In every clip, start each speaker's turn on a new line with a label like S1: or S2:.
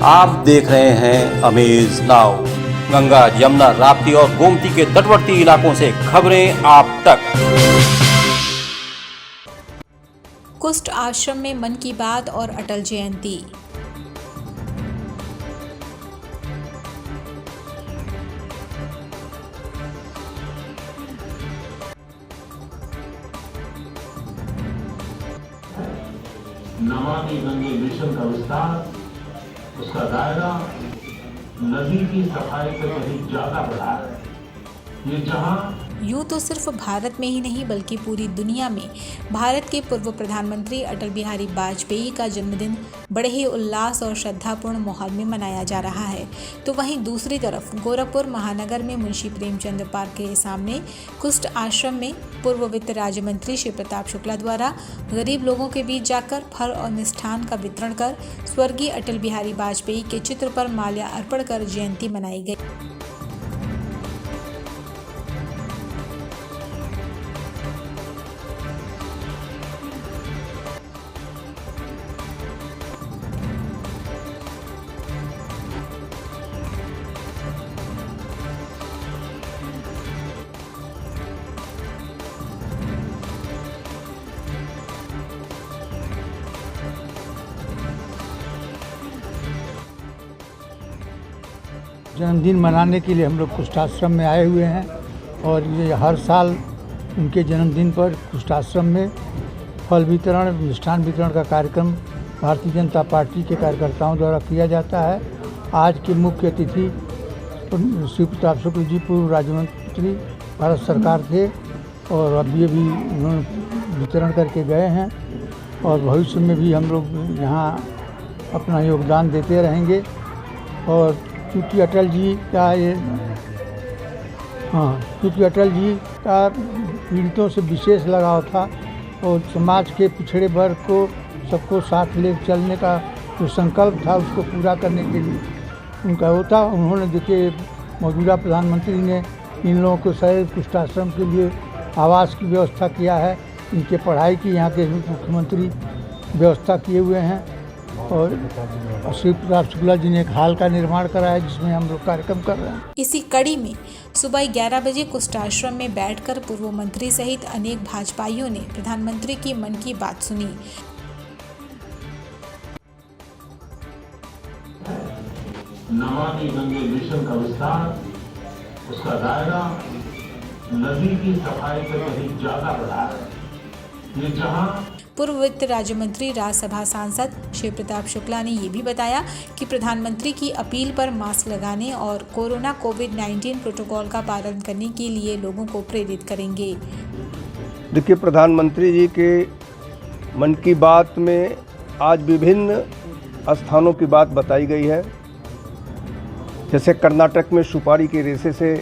S1: आप देख रहे हैं अमेज नाउ। गंगा, यमुना, राप्ती और गोमती के तटवर्ती इलाकों से खबरें आप तक।
S2: कुष्ठ आश्रम में मन की बात और अटल जयंती।
S3: नमामि गंगे मिशन का विस्तार, उसका दायरा नदी की सफाई से कहीं ज्यादा बढ़ा है। ये जहां
S2: यूँ तो सिर्फ भारत में ही नहीं बल्कि पूरी दुनिया में भारत के पूर्व प्रधानमंत्री अटल बिहारी वाजपेयी का जन्मदिन बड़े ही उल्लास और श्रद्धापूर्ण माहौल में मनाया जा रहा है, तो वहीं दूसरी तरफ गोरखपुर महानगर में मुंशी प्रेमचंद पार्क के सामने कुष्ठ आश्रम में पूर्व वित्त राज्य मंत्री शिव प्रताप शुक्ला द्वारा गरीब लोगों के बीच जाकर फल और मिष्ठान का वितरण कर स्वर्गीय अटल बिहारी वाजपेयी के चित्र पर माल्या अर्पण कर जयंती मनाई गई।
S4: जन्मदिन मनाने के लिए हम लोग कुष्ठाश्रम में आए हुए हैं और ये हर साल उनके जन्मदिन पर कुष्ठाश्रम में फल वितरण, मिष्ठान वितरण का कार्यक्रम भारतीय जनता पार्टी के कार्यकर्ताओं द्वारा किया जाता है। आज के मुख्य अतिथि शिव प्रताप शुक्ल जी पूर्व राज्य मंत्री भारत सरकार थे और अभी उन्होंने वितरण करके गए हैं और भविष्य में भी हम लोग यहाँ अपना योगदान देते रहेंगे। और क्योंकि अटल जी का पीड़ितों से विशेष लगाव था और समाज के पिछड़े वर्ग को सबको साथ ले चलने का जो संकल्प था उसको पूरा करने के लिए उनका होता। उन्होंने देखिए मौजूदा प्रधानमंत्री ने इन लोगों को शहर कुष्ठाश्रम के लिए आवास की व्यवस्था किया है, इनके पढ़ाई की यहाँ के मुख्यमंत्री व्यवस्था किए हुए हैं और शिव प्रताप शुक्ला जी ने एक हाल का निर्माण कराया जिसमें हम लोग कार्यक्रम कर रहे हैं।
S2: इसी कड़ी में सुबह 11 बजे कुष्ठाश्रम में बैठकर पूर्व मंत्री सहित अनेक भाजपाइयों ने प्रधानमंत्री की मन की बात सुनी।
S3: नमामि गंगे मिशन का विस्तार, उसका दायरा नदी की सफाई से कहीं ज्यादा बढ़ा है। ये जहां
S2: पूर्व वित्त राज्य मंत्री राज्यसभा सांसद शिव प्रताप शुक्ला ने ये भी बताया कि प्रधानमंत्री की अपील पर मास्क लगाने और कोरोना कोविड-19 प्रोटोकॉल का पालन करने के लिए लोगों को प्रेरित करेंगे।
S5: देखिए, प्रधानमंत्री जी के मन की बात में आज विभिन्न स्थानों की बात बताई गई है। जैसे कर्नाटक में सुपारी के रेशे से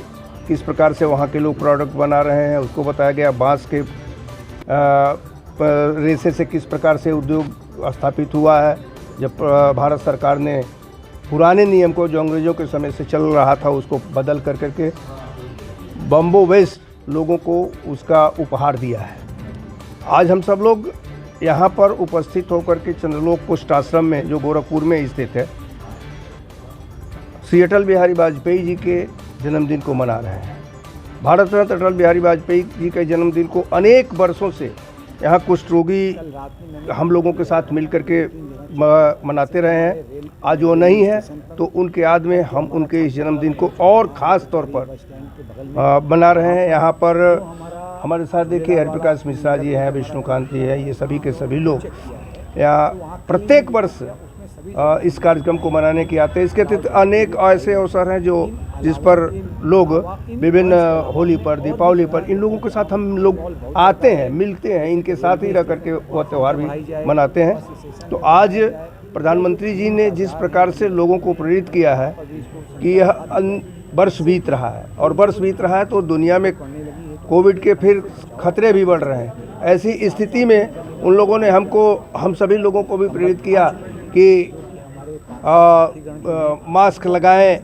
S5: किस प्रकार से वहाँ के लोग प्रोडक्ट बना रहे हैं उसको बताया गया। बांस के रेशे से किस प्रकार से उद्योग स्थापित हुआ है। जब भारत सरकार ने पुराने नियम को जो अंग्रेज़ों के समय से चल रहा था उसको बदल करके बम्बो वेस्ट लोगों को उसका उपहार दिया है। आज हम सब लोग यहाँ पर उपस्थित होकर के चंद्रलोक कुष्ठ आश्रम में जो गोरखपुर में स्थित है श्री अटल बिहारी वाजपेयी जी के जन्मदिन को मना रहे हैं। भारत रत्न अटल बिहारी वाजपेयी जी के जन्मदिन को अनेक वर्षों से यहाँ कुष्ठ रोगी हम लोगों के साथ मिलकर के मनाते रहे हैं। आज वो नहीं है तो उनके याद में हम उनके इस जन्मदिन को और ख़ास तौर पर मना रहे हैं। यहाँ पर हमारे साथ देखिए हरिप्रकाश मिश्रा जी हैं, विष्णुकांत जी हैं, ये सभी के सभी लोग यहाँ प्रत्येक वर्ष इस कार्यक्रम को मनाने के आते हैं। इसके अतिरिक्त अनेक ऐसे अवसर हैं जिस पर लोग विभिन्न होली पर, दीपावली पर इन लोगों के साथ हम लोग आते हैं, मिलते हैं, इनके साथ ही रह करके वह त्यौहार भी मनाते हैं। तो आज प्रधानमंत्री जी ने जिस प्रकार से लोगों को प्रेरित किया है कि यह वर्ष बीत रहा है और वर्ष बीत रहा है तो दुनिया में कोविड के फिर खतरे भी बढ़ रहे हैं। ऐसी स्थिति में उन लोगों ने हम सभी लोगों को भी प्रेरित किया कि मास्क लगाएं,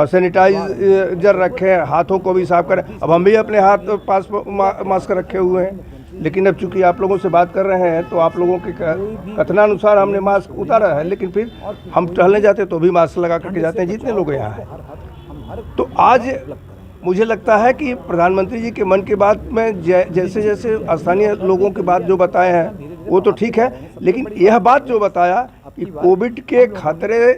S5: सैनिटाइजर रखें, हाथों को भी साफ करें। अब हम भी अपने हाथ पास मास्क रखे हुए हैं लेकिन अब चूंकि आप लोगों से बात कर रहे हैं तो आप लोगों के कथनानुसार हमने मास्क उतारा है, लेकिन फिर हम टहलने जाते तो भी मास्क लगा करके जाते हैं जितने लोग यहाँ हैं। तो आज मुझे लगता है कि प्रधानमंत्री जी के मन की बात में जैसे जैसे स्थानीय लोगों की बात जो बताए हैं वो तो ठीक है, लेकिन यह बात जो बताया कि कोविड के खतरे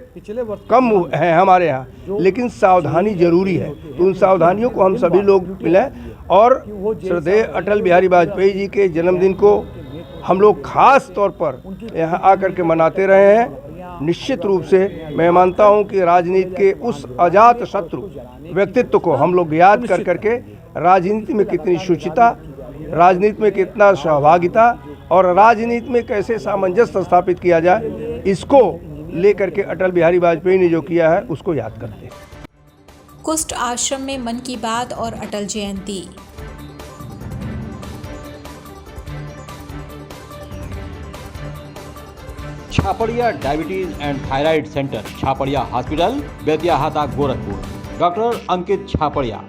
S5: कम हैं हमारे यहाँ, लेकिन सावधानी जरूरी है। तो उन सावधानियों को हम सभी लोग मिलें और श्रद्धेय अटल बिहारी वाजपेयी जी के जन्मदिन को हम लोग खास तौर पर यहाँ आकर के मनाते रहे हैं। निश्चित रूप से मैं मानता हूँ कि राजनीति के उस अजात शत्रु व्यक्तित्व को हम लोग याद कर करके राजनीति में कितनी शुचिता, राजनीति में कितना सहभागिता और राजनीति में कैसे सामंजस्य स्थापित किया जाए, इसको लेकर के अटल बिहारी वाजपेयी ने जो किया है उसको याद करते हैं।
S2: कुष्ठ आश्रम में मन की बात और Atal Jayanti.
S1: Chhaparia diabetes and thyroid centre, Chhaparia hospital, Betiahata, Gorakhpur. Doctor Ankit Chhaparia,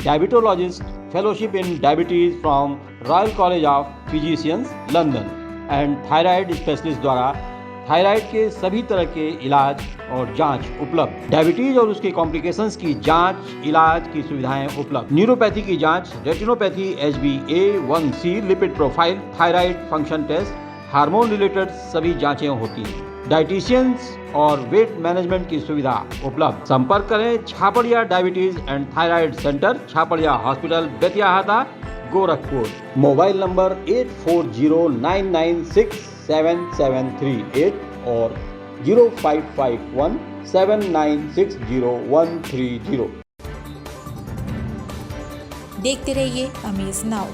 S1: diabetologist, fellowship in diabetes from Royal College of Physicians, London and thyroid specialist द्वारा थायराइड के सभी तरह के इलाज और जांच उपलब्ध। डायबिटीज और उसके कॉम्प्लिकेशंस की जांच, इलाज की सुविधाएं उपलब्ध। न्यूरोपैथी की जांच, retinopathy, HbA1c, lipid profile, thyroid function test, hormone related सभी जांचें होती हैं। डाइटिशियंस और वेट मैनेजमेंट की सुविधा उपलब्ध। संपर्क करें Chhaparia diabetes and thyroid centre, Chhaparia hospital, Betiahata, Gorakhpur. Mobile number 8409967738 और 05517960
S2: देखते रहिए अमेज नाउ।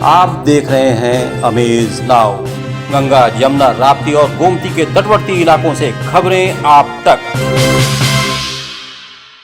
S1: आप देख रहे हैं अमेज नाउ। गंगा, यमुना, राप्ती और गोमती के तटवर्ती इलाकों से खबरें आप तक।